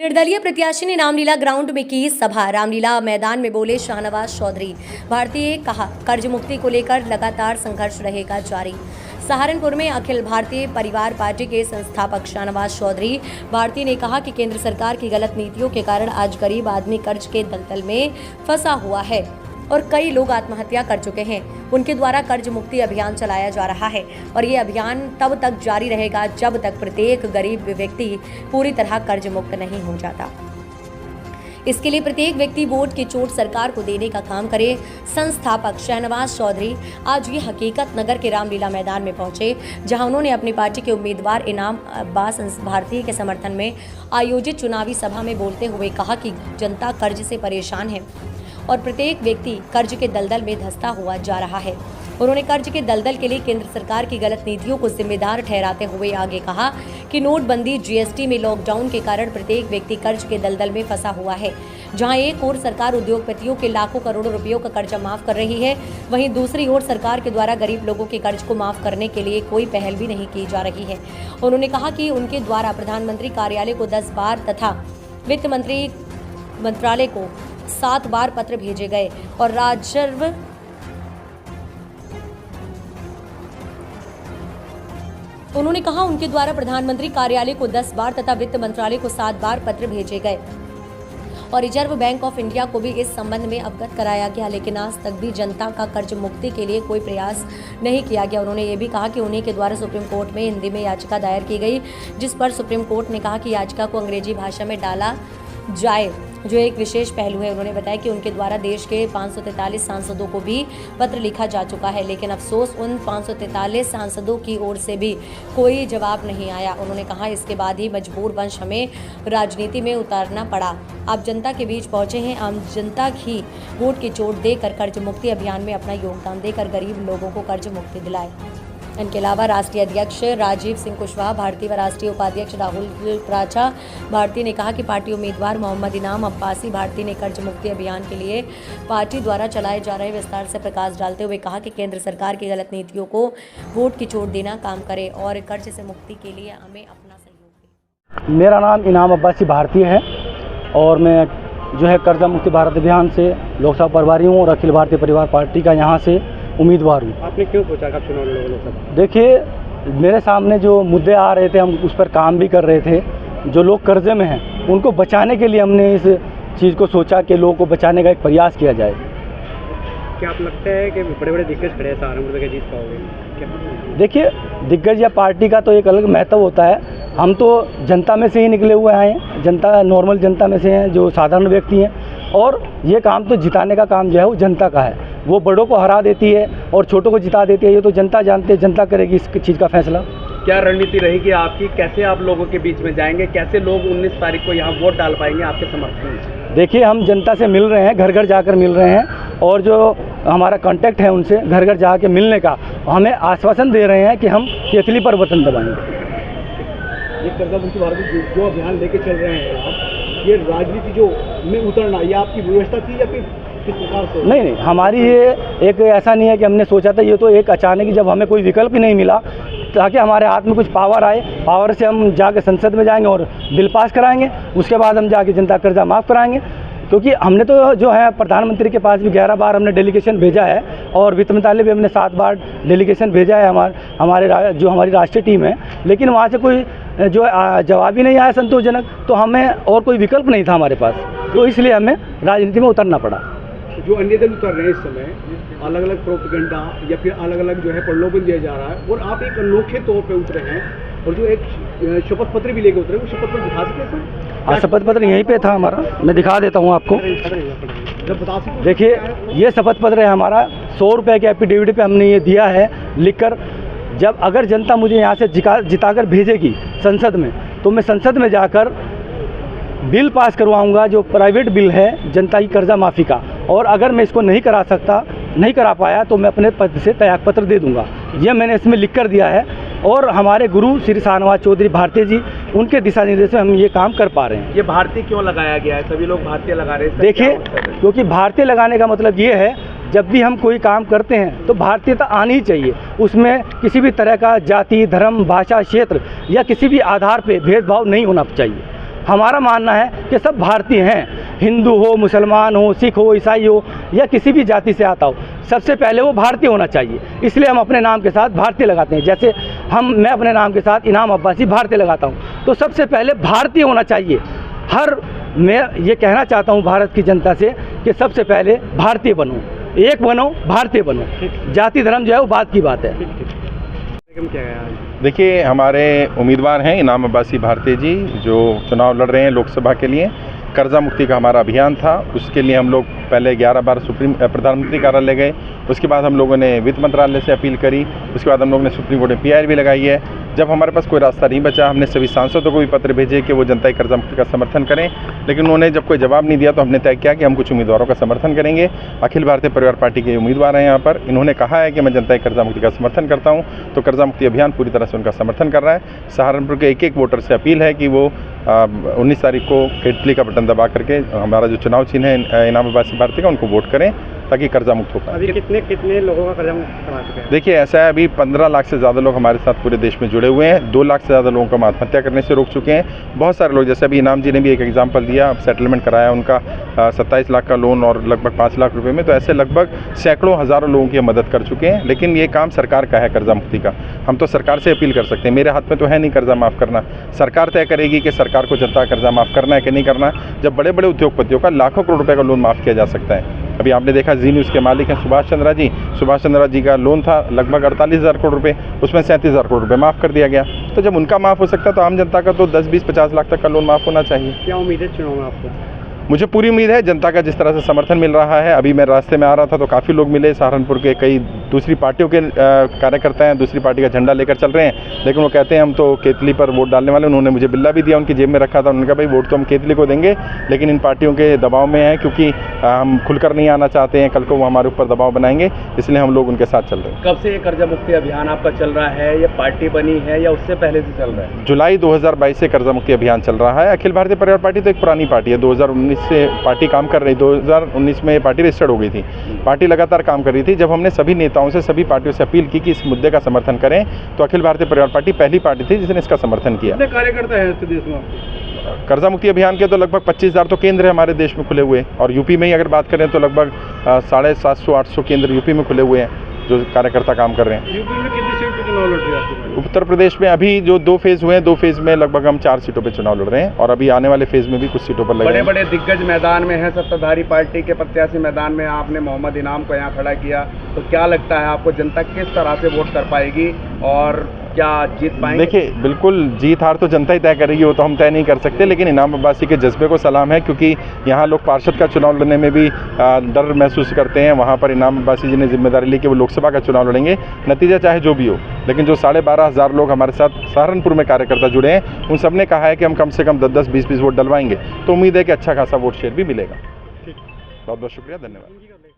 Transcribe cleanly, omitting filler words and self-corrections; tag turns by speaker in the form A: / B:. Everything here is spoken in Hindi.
A: निर्दलीय प्रत्याशी ने रामलीला ग्राउंड में की सभा। रामलीला मैदान में बोले शाहनवाज चौधरी। भारतीय कहा, कर्ज मुक्ति को लेकर लगातार संघर्ष रहेगा जारी। सहारनपुर में अखिल भारतीय परिवार पार्टी के संस्थापक शाहनवाज चौधरी भारती ने कहा कि केंद्र सरकार की गलत नीतियों के कारण आज गरीब आदमी कर्ज के दलदल में फंसा हुआ है और कई लोग आत्महत्या कर चुके हैं। उनके द्वारा कर्ज मुक्ति अभियान चलाया जा रहा है और ये अभियान तब तक जारी रहेगा जब तक प्रत्येक गरीब व्यक्ति पूरी तरह कर्ज मुक्त नहीं हो जाता। इसके लिए प्रत्येक व्यक्ति वोट की चोट सरकार को देने का काम करे। संस्थापक शाहनवाज चौधरी आज ये हकीकत नगर के रामलीला मैदान में पहुंचे, जहां उन्होंने अपनी पार्टी के उम्मीदवार इनाम अब्बास भारती के समर्थन में आयोजित चुनावी सभा में बोलते हुए कहा कि जनता कर्ज से परेशान है और प्रत्येक व्यक्ति कर्ज के दलदल में धंसता हुआ जा रहा है। उन्होंने कर्ज के दलदल के लिए केंद्र सरकार की गलत नीतियों को जिम्मेदार ठहराते हुए आगे कहा कि नोटबंदी, जीएसटी में लॉकडाउन के कारण प्रत्येक व्यक्ति कर्ज के दलदल में फंसा हुआ है। जहां एक ओर सरकार उद्योगपतियों के लाखों करोड़ों रुपयों का कर्जा माफ कर रही है, वहीं दूसरी ओर सरकार के द्वारा गरीब लोगों के कर्ज को माफ करने के लिए कोई पहल भी नहीं की जा रही है। उन्होंने कहा कि उनके द्वारा प्रधानमंत्री कार्यालय को 10 बार तथा वित्त मंत्रालय को 7 बार पत्र भेजे गए और राजस्व उन्होंने कहा उनके द्वारा प्रधानमंत्री कार्यालय को 10 बार तथा वित्त मंत्रालय को 7 बार पत्र भेजे गए और रिजर्व बैंक ऑफ इंडिया को भी इस संबंध में अवगत कराया गया, लेकिन आज तक भी जनता का कर्ज मुक्ति के लिए कोई प्रयास नहीं किया गया। उन्होंने ये भी कहा कि उन्हीं के द्वारा सुप्रीम कोर्ट में हिंदी में याचिका दायर की गई, जिस पर सुप्रीम कोर्ट ने कहा कि याचिका को अंग्रेजी भाषा में डाला जाए, जो एक विशेष पहलू है। उन्होंने बताया कि उनके द्वारा देश के 543 सांसदों को भी पत्र लिखा जा चुका है, लेकिन अफसोस उन 543 सांसदों की ओर से भी कोई जवाब नहीं आया। उन्होंने कहा इसके बाद ही मजबूरवश हमें राजनीति में उतारना पड़ा। आप जनता के बीच पहुंचे हैं, आम जनता ही वोट की चोट देकर कर्ज मुक्ति अभियान में अपना योगदान देकर गरीब लोगों को कर्ज मुक्ति दिलाए। इनके अलावा राष्ट्रीय अध्यक्ष राजीव सिंह कुशवाहा भारती व राष्ट्रीय उपाध्यक्ष राहुल प्राचा भारती ने कहा कि पार्टी उम्मीदवार मोहम्मद इनाम अब्बासी भारती ने कर्ज मुक्ति अभियान के लिए पार्टी द्वारा चलाए जा रहे विस्तार से प्रकाश डालते हुए कहा कि केंद्र सरकार की गलत नीतियों को वोट की चोट देना काम करे और कर्ज से मुक्ति के लिए हमें अपना सहयोग दें।
B: मेरा नाम इनाम अब्बासी भारती है और मैं जो है कर्जा मुक्ति भारत अभियान से लोकसभा प्रभारी हूँ और अखिल भारतीय परिवार पार्टी का यहाँ से उम्मीदवार हूँ।
C: आपने क्यों सोचा कि आप चुनाव लड़ोगे लोकसभा?
B: देखिए, मेरे सामने जो मुद्दे आ रहे थे हम उस पर काम भी कर रहे थे। जो लोग कर्जे में हैं उनको बचाने के लिए हमने इस चीज़ को सोचा कि लोगों को बचाने का एक प्रयास किया जाए।
C: क्या आप लगता है कि बड़े बड़े दिग्गज खड़े हैं सहारनपुर में, जीत पाओगे?
B: देखिए, दिग्गज या पार्टी का तो एक अलग महत्व होता है। हम तो जनता में से ही निकले हुए हैं, जनता नॉर्मल जनता में से हैं, जो साधारण व्यक्ति हैं, और ये काम तो जिताने का काम जो है वो जनता का है। वो बड़ों को हरा देती है और छोटों को जिता देती है, ये तो जनता जानती है, जनता करेगी इस चीज़ का फैसला।
C: क्या रणनीति रहेगी आपकी? कैसे आप लोगों के बीच में जाएंगे? कैसे लोग 19 तारीख को यहाँ वोट डाल पाएंगे आपके समर्थन में?
B: देखिए, हम जनता से मिल रहे हैं, घर घर जाकर मिल रहे हैं और जो हमारा कांटेक्ट है उनसे घर घर जाके मिलने का हमें आश्वासन दे रहे हैं कि हम केतली पर बटन दबाएंगे।
C: ये कर्जा मुक्ति भारत जो अभियान लेके चल रहे हैं आप, ये राजनीति जो में उतरना, ये आपकी व्यवस्था थी या फिर किस प्रकार से? नहीं,
B: हमारी ये एक ऐसा नहीं है कि हमने सोचा था, ये तो एक अचानक ही जब हमें कोई विकल्प ही नहीं मिला ताकि हमारे हाथ में कुछ पावर आए, पावर से हम जाके संसद में जाएंगे और बिल पास कराएंगे, उसके बाद हम जाके जनता कर्जा माफ़ कराएंगे। क्योंकि हमने तो जो है प्रधानमंत्री के पास भी 11 बार हमने डेलीगेशन भेजा है और वित्त मंत्रालय भी हमने 7 बार डेलीगेशन भेजा है हमारे जो हमारी राष्ट्रीय टीम है, लेकिन वहाँ से कोई जो जवाब ही नहीं आया संतोषजनक, तो हमें और कोई विकल्प नहीं था हमारे पास, तो इसलिए हमें राजनीति में उतरना पड़ा।
C: जो अन्य दल उतर रहे हैं इस समय, अलग अलग प्रोपेगेंडा या फिर अलग अलग जो है प्रलोभन दिया जा रहा है, और आप एक अनोखे तौर पे उतरे हैं और जो एक शपथ पत्र भी लेके उतरे, वो शपथ पत्र दिखा सकते हैं?
B: हाँ, शपथ पत्र यहीं पे था हमारा, मैं दिखा देता हूँ आपको।
C: जब बता सकते,
B: देखिए, ये शपथ पत्र है हमारा, 100 रुपये के एफिडेविट पे हमने ये दिया है लिखकर। जब अगर जनता मुझे यहाँ से जिताकर भेजेगी संसद में, तो मैं संसद में जाकर बिल पास करवाऊंगा जो प्राइवेट बिल है जनता की कर्जा माफ़ी का, और अगर मैं इसको नहीं करा पाया तो मैं अपने पद से त्यागपत्र दे दूंगा। ये मैंने इसमें लिख कर दिया है और हमारे गुरु श्री शाहनवाज चौधरी भारती जी, उनके दिशा निर्देश में हम ये काम कर पा रहे हैं।
C: ये भारतीय क्यों लगाया गया है? सभी लोग भारतीय लगा रहे हैं।
B: देखिए, क्योंकि भारतीय लगाने का मतलब ये है, जब भी हम कोई काम करते हैं तो भारतीयता आनी ही चाहिए। उसमें किसी भी तरह का जाति, धर्म, भाषा, क्षेत्र या किसी भी आधार पे भेदभाव नहीं होना चाहिए। हमारा मानना है कि सब भारतीय हैं, हिंदू हो, मुसलमान हो, सिख हो, ईसाई हो या किसी भी जाति से आता हो, सबसे पहले वो भारतीय होना चाहिए। इसलिए हम अपने नाम के साथ भारतीय लगाते हैं। जैसे मैं अपने नाम के साथ इनाम अब्बासी भारतीय लगाता हूँ, तो सबसे पहले भारतीय होना चाहिए। मैं ये कहना चाहता हूँ भारत की जनता से कि सबसे पहले भारतीय बनो, एक बनो, भारतीय बनो। जाति धर्म जो है वो बात की बात है।
D: देखिए, हमारे उम्मीदवार हैं इनाम अब्बासी भारतीय जी, जो चुनाव लड़ रहे हैं लोकसभा के लिए। कर्जा मुक्ति का हमारा अभियान था, उसके लिए हम लोग पहले 11 बार प्रधानमंत्री कार्यालय गए। उसके बाद हम लोगों ने वित्त मंत्रालय से अपील करी। उसके बाद हम लोगों ने सुप्रीम कोर्ट में PIR भी लगाई है। जब हमारे पास कोई रास्ता नहीं बचा, हमने सभी सांसदों को भी पत्र भेजे कि वो जनता की कर्जा मुक्ति का समर्थन करें, लेकिन उन्होंने जब कोई जवाब नहीं दिया तो हमने तय किया कि हम कुछ उम्मीदवारों का समर्थन करेंगे। अखिल भारतीय परिवार पार्टी के उम्मीदवार हैं यहाँ पर। इन्होंने कहा है कि मैं जनता की कर्जा मुक्ति का समर्थन करता हूँ, तो कर्जा मुक्ति अभियान पूरी तरह से उनका समर्थन कर रहा है। सहारनपुर के एक वोटर से अपील है कि वो 19 तारीख को केतली का बटन दबा करके हमारा जो चुनाव चिन्ह है इनाम अब्बासी भारतीय का, उनको वोट करें ताकि कर्जा मुक्त हो पाए।
C: अभी कितने लोगों का कर्जा मुक्त करा चुके हैं?
D: देखिए, ऐसा है, अभी 15 लाख से ज़्यादा लोग हमारे साथ पूरे देश में जुड़े हुए हैं। 2 लाख से ज़्यादा लोगों को हम आत्महत्या करने से रोक चुके हैं। बहुत सारे लोग, जैसे अभी इनाम जी ने भी एक एग्जाम्पल दिया, सेटलमेंट कराया उनका 27 लाख का लोन और लगभग 5 लाख रुपए में। तो ऐसे लगभग सैकड़ों हज़ारों लोगों की मदद कर चुके हैं। लेकिन ये काम सरकार का है कर्जा मुक्ति का। हम तो सरकार से अपील कर सकते हैं, मेरे हाथ में तो है नहीं कर्जा माफ़ करना। सरकार तय करेगी कि सरकार को जनता कर्जा माफ़ करना है कि नहीं करना। जब बड़े बड़े उद्योगपतियों का लाखों करोड़ रुपए का लोन माफ़ किया जा सकता है। अभी आपने देखा जी न्यूज़ के मालिक हैं सुभाष चंद्रा जी का लोन था लगभग 48,000 करोड़ रुपए, उसमें 37,000 करोड़ रुपए माफ़ कर दिया गया। तो जब उनका माफ़ हो सकता है तो आम जनता का तो 10, 20, 50 लाख तक का लोन माफ़ होना चाहिए।
C: क्या उम्मीद है चुनाव में आपको?
D: मुझे पूरी उम्मीद है। जनता का जिस तरह से समर्थन मिल रहा है, अभी मैं रास्ते में आ रहा था तो काफ़ी लोग मिले। सहारनपुर के कई दूसरी पार्टियों के कार्यकर्ता हैं, दूसरी पार्टी का झंडा लेकर चल रहे हैं, लेकिन वो कहते हैं हम तो केतली पर वोट डालने वाले। उन्होंने मुझे बिल्ला भी दिया, उनकी जेब में रखा था। उन्होंने कहा भाई वोट तो हम केतली को देंगे, लेकिन इन पार्टियों के दबाव में है, क्योंकि हम खुलकर नहीं आना चाहते हैं, कल को वो हमारे ऊपर दबाव बनाएंगे, इसलिए हम लोग उनके साथ चल रहे हैं।
C: कब से ये कर्जा मुक्ति अभियान आपका चल रहा है? ये पार्टी बनी है या उससे पहले से चल रहा है?
D: जुलाई 2022 से कर्जा मुक्ति अभियान चल रहा है। अखिल भारतीय परिवार पार्टी तो एक पुरानी पार्टी है, 2019 से पार्टी काम कर रही। 2019 में पार्टी रजिस्टर्ड हो गई थी। पार्टी लगातार काम कर रही थी। जब हमने सभी नेताओं से, सभी पार्टियों से अपील की कि इस मुद्दे का समर्थन करें, तो अखिल भारतीय परिवार पार्टी पहली पार्टी थी जिसने इसका समर्थन किया।
C: कितने कार्यकर्ता हैं इस देश में?
D: कर्जा मुक्ति अभियान के तो लगभग 25,000 तो केंद्र है हमारे देश में खुले हुए, और यूपी में ही अगर बात करें तो लगभग 750-800 केंद्र यूपी में खुले हुए हैं जो कार्यकर्ता काम कर रहे हैं।
C: यूपी में कितनी सीट पे चुनाव लड़ रहे हैं?
D: उत्तर प्रदेश में अभी जो 2 फेज़ हुए हैं, 2 फेज़ में लगभग हम 4 सीटों पे चुनाव लड़ रहे हैं, और अभी आने वाले फेज़ में भी कुछ सीटों पर लड़ेंगे।
C: बड़े बड़े दिग्गज मैदान में हैं, सत्ताधारी पार्टी के प्रत्याशी मैदान में। आपने मोहम्मद इनाम को यहाँ खड़ा किया, तो क्या लगता है आपको जनता किस तरह से वोट कर पाएगी और क्या जीत पाएंगे?
D: देखिए, बिल्कुल जीत हार तो जनता ही तय करेगी, वो तो हम तय नहीं कर सकते। लेकिन इनाम अब्बासी के जज्बे को सलाम है, क्योंकि यहाँ लोग पार्षद का चुनाव लड़ने में भी डर महसूस करते हैं। वहाँ पर इनाम अब्बासी जी ने जिम्मेदारी ली कि वो लोकसभा का चुनाव लड़ेंगे, नतीजा चाहे जो भी हो। लेकिन जो 12,500 लोग हमारे साथ सहारनपुर में कार्यकर्ता जुड़े हैं, उन सब ने कहा है कि हम कम से कम 10-10, 20-20 वोट डलवाएंगे। तो उम्मीद है कि अच्छा खासा वोट शेयर भी मिलेगा। बहुत बहुत शुक्रिया, धन्यवाद।